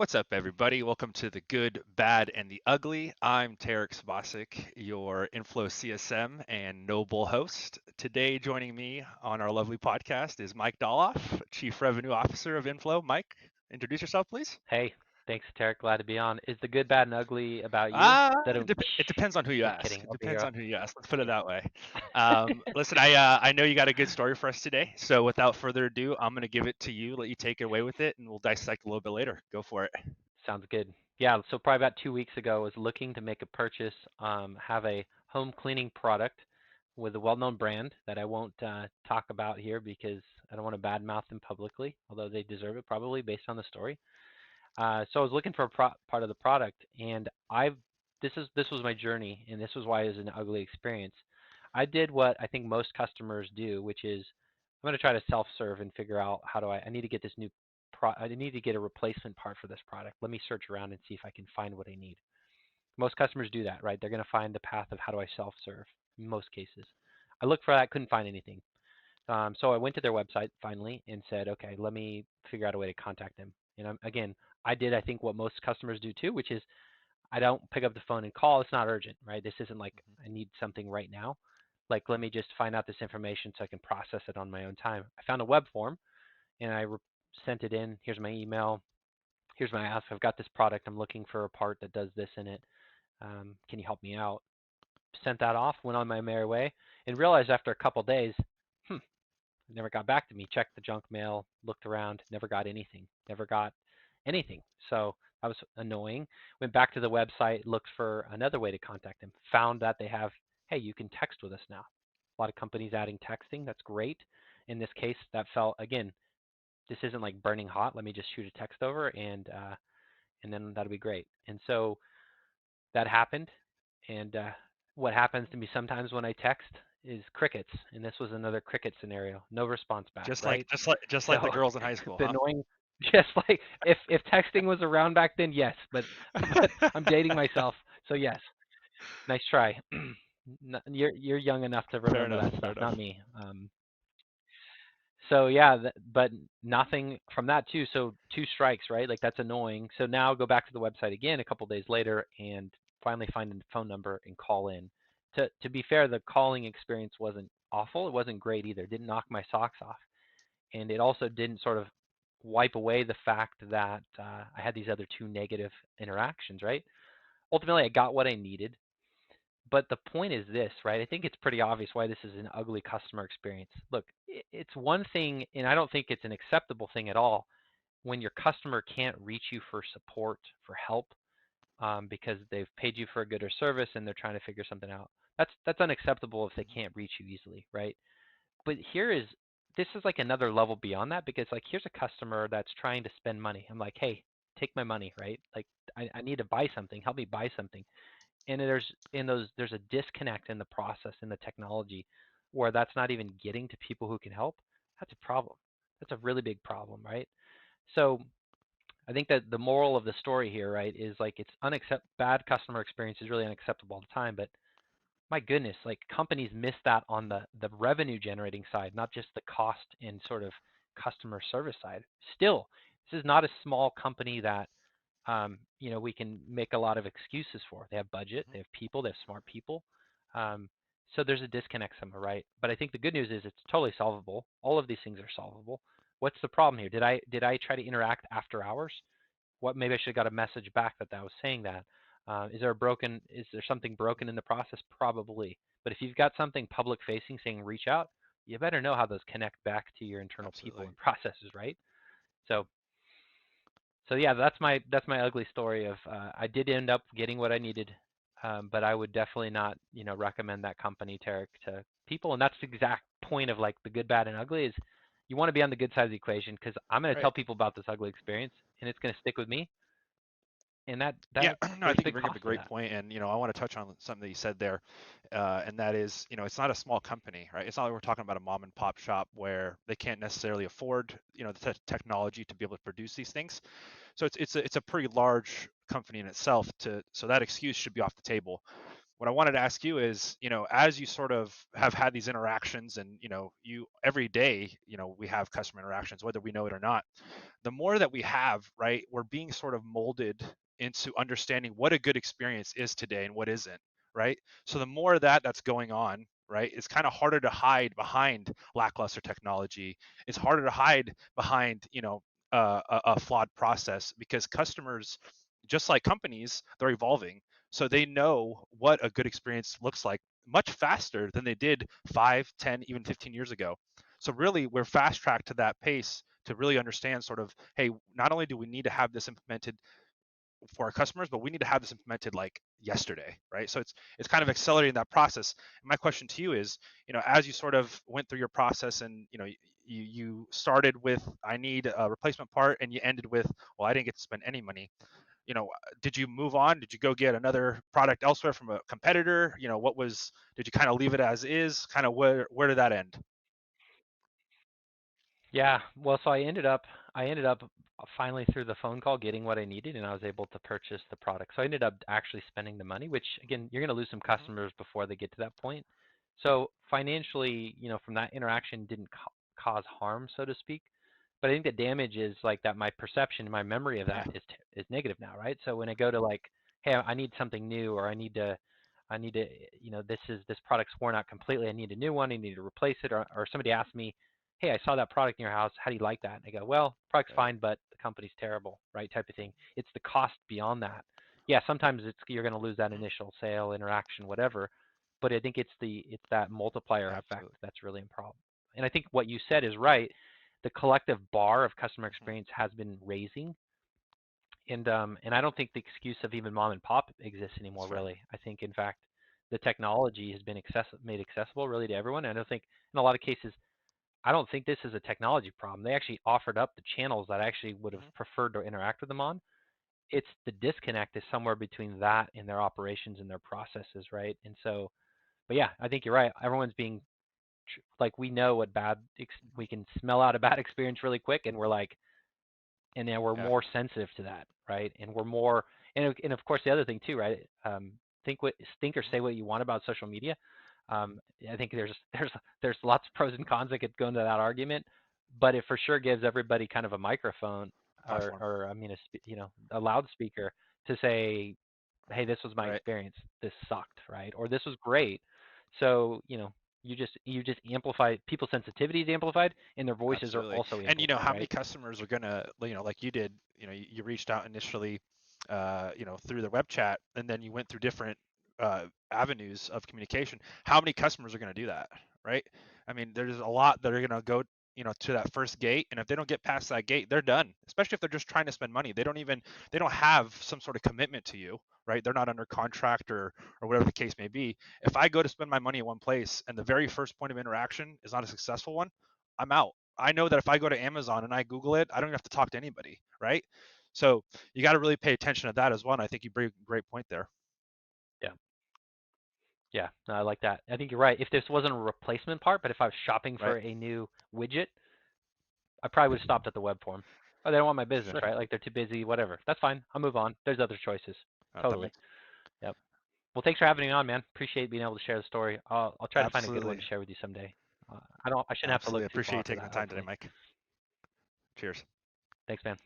What's up, everybody? Welcome to the Good, Bad, and the Ugly. I'm Tarek Spasic, your Inflow CSM and noble host. Today, joining me on our lovely podcast is Mike Doloff, Chief Revenue Officer of Inflow. Mike, introduce yourself, please. Hey, thanks, Tarek. Glad to be on. Is the good, bad, and ugly about you? That It depends on who you just ask. kidding. It I'll be depends here. on who you ask. Let's put it that way. Listen, I know you got a good story for us today. So without further ado, I'm going to give it to you. Let you take it away with it, and we'll dissect a little bit later. Go for it. Sounds good. Yeah, so probably about 2 weeks ago, I was looking to make a purchase, have a home cleaning product with a well-known brand that I won't talk about here because I don't want to badmouth them publicly, although they deserve it probably based on the story. So I was looking for a part of the product, and this was my journey, and this was why it was an ugly experience. I did what I think most customers do, which is I'm going to try to self-serve and figure out how do I need to get this new I need to get a replacement part for this product. Let me search around and see if I can find what I need. Most customers do that, right? They're going to find the path of how do I self-serve in most cases. I looked for that, couldn't find anything. So I went to their website finally and said, okay, let me figure out a way to contact them. And again, I did, I think, what most customers do too, which is I don't pick up the phone and call. It's not urgent, right? This isn't like I need something right now. Like, let me just find out this information so I can process it on my own time. I found a web form and sent it in. Here's my email. Here's my ask. I've got this product. I'm looking for a part that does this in it. Can you help me out? Sent that off, went on my merry way, and realized after a couple days, hmm, never got back to me. Checked the junk mail, looked around, never got anything. Never got anything. So that was annoying. Went back to the website, looked for another way to contact them. Found that they have, hey, you can text with us now. A lot of companies adding texting. That's great. In this case, that felt again. This isn't like burning hot. Let me just shoot a text over, and then that'll be great. And so that happened. And what happens to me sometimes when I text is crickets, and this was another cricket scenario. No response back, Just like right? just like just like the So girls in high school, the huh? annoying, just like if texting was around back then, yes, but but I'm dating myself, so yes. Nice try. You're young enough to Fair remember enough. that Fair stuff, enough. not me. So yeah, but nothing from that too. So two strikes, right? Like that's annoying. So now go back to the website again a couple days later and finally find a phone number and call in. To be fair, the calling experience wasn't awful. It wasn't great either. It didn't knock my socks off, and it also didn't sort of wipe away the fact that I had these other two negative interactions. Right? Ultimately, I got what I needed. But the point is this, right? I think it's pretty obvious why this is an ugly customer experience. Look, it's one thing, and I don't think it's an acceptable thing at all, when your customer can't reach you for support, for help, because they've paid you for a good or service and they're trying to figure something out. That's unacceptable if they can't reach you easily, right? But this is like another level beyond that because like here's a customer that's trying to spend money. I'm like, hey, take my money, right? Like I need to buy something. Help me buy something, and there's a disconnect in the process in the technology where that's not even getting to people who can help. That's a problem. That's a really big problem, right? So I think that the moral of the story here, right, is like it's bad customer experience is really unacceptable all the time, but my goodness, like companies miss that on the revenue generating side, not just the cost and sort of customer service side. Still, this is not a small company that we can make a lot of excuses for. They have budget, they have people, they have smart people. Um, so there's a disconnect somewhere, right? But I think the good news is it's totally solvable. All of these things are solvable. What's the problem here? Did I try to interact after hours? What maybe I should have got a message back that I was saying that. Is there something broken in the process? Probably. But if you've got something public facing saying reach out, you better know how those connect back to your internal people Absolutely. and processes, right? So so yeah, that's my ugly story of I did end up getting what I needed, but I would definitely not recommend that company, Tarek, to people. And that's the exact point of like the good, bad, and ugly is you want to be on the good side of the equation because I'm going to Right. tell people about this ugly experience and it's going to stick with me, and that Yeah, that no, I there's a think you big bring up a cost to great that. point, and I want to touch on something that you said there, and that is, it's not a small company, right? It's not like we're talking about a mom and pop shop where they can't necessarily afford, the technology to be able to produce these things. So it's a pretty large company in itself. So that excuse should be off the table. what I wanted to ask you is, as you sort of have had these interactions, and you every day, we have customer interactions, whether we know it or not. The more that we have, right, we're being sort of molded into understanding what a good experience is today and what isn't, right? So the more that's going on, right, it's kind of harder to hide behind lackluster technology. It's harder to hide behind, a flawed process, because customers, just like companies, they're evolving. So they know what a good experience looks like much faster than they did 5, 10, even 15 years ago. So really, we're fast tracked to that pace to really understand sort of, hey, not only do we need to have this implemented for our customers, but we need to have this implemented like yesterday, right? So it's kind of accelerating that process. And my question to you is, as you sort of went through your process, and you started with, I need a replacement part, and you ended with, well, I didn't get to spend any money. Did you move on? Did you go get another product elsewhere from a competitor? Did you kind of leave it as is? Kind of where did that end? Yeah, well, so I ended up finally through the phone call getting what I needed, and I was able to purchase the product. So I ended up actually spending the money, which again, you're going to lose some Hmm. customers before they get to that point. So financially, from that interaction didn't cause harm, so to speak. But I think the damage is like that my perception, my memory of Yeah. that is negative now, right? So when I go to like, hey, I need something new, or I need to, this product's worn out completely. I need a new one. I need to replace it. Or somebody asks me, hey, I saw that product in your house. How do you like that? And I go, well, product's Right. fine, but the company's terrible, right? Type of thing. It's the cost beyond that. Yeah, sometimes you're going to lose that Hmm. initial sale, interaction, whatever. But I think it's that multiplier effect Absolutely. that's really a problem. And I think what you said is right. The collective bar of customer Hmm. experience has been raising, and I don't think the excuse of even mom and pop exists anymore. That's right. Really, I think in fact the technology has been made accessible really to everyone. And I don't think in a lot of cases I don't think this is a technology problem. They actually offered up the channels that I actually would have Hmm. preferred to interact with them on. It's the disconnect is somewhere between that and their operations and their processes, right? And so, but yeah, I think you're right. Everyone's being like, we know what we can smell out a bad experience really quick, and we're like, and then we're Yeah. more sensitive to that, right? And we're more, and of course the other thing too, right? Think or Hmm. say what you want about social media. I think there's lots of pros and cons that could go into that argument, but it for sure gives everybody kind of a microphone, Platform. or I mean a loudspeaker to say, hey, this was my Right. experience. This sucked, right? Or this was great. So you just amplify people's sensitivity is amplified, and their voices are Absolutely. also And amplified, how many right? customers are gonna, like you did, you reached out initially, through the web chat, and then you went through different avenues of communication. How many customers are gonna do that, right? I mean, there's a lot that are gonna go, to that first gate, and if they don't get past that gate, they're done. Especially if they're just trying to spend money. They don't have some sort of commitment to you, right? They're not under contract or whatever the case may be. If I go to spend my money in one place and the very first point of interaction is not a successful one, I'm out. I know that if I go to Amazon and I Google it, I don't even have to talk to anybody, right? So you got to really pay attention to that as well. And I think you bring a great point there. Yeah. Yeah, no, I like that. I think you're right. If this wasn't a replacement part, but if I was shopping Right? for a new widget, I probably would have stopped at the web form. Oh, they don't want my business, Sure. right? Like they're too busy, whatever. That's fine. I'll move on. There's other choices. That Totally. makes Yep. Well, thanks for having me on, man. Appreciate being able to share the story. I'll try to find a good one absolutely, to share with you someday. I shouldn't have to absolutely look too appreciate you far for taking the that, time today, hopefully. Mike. Cheers. Thanks, man.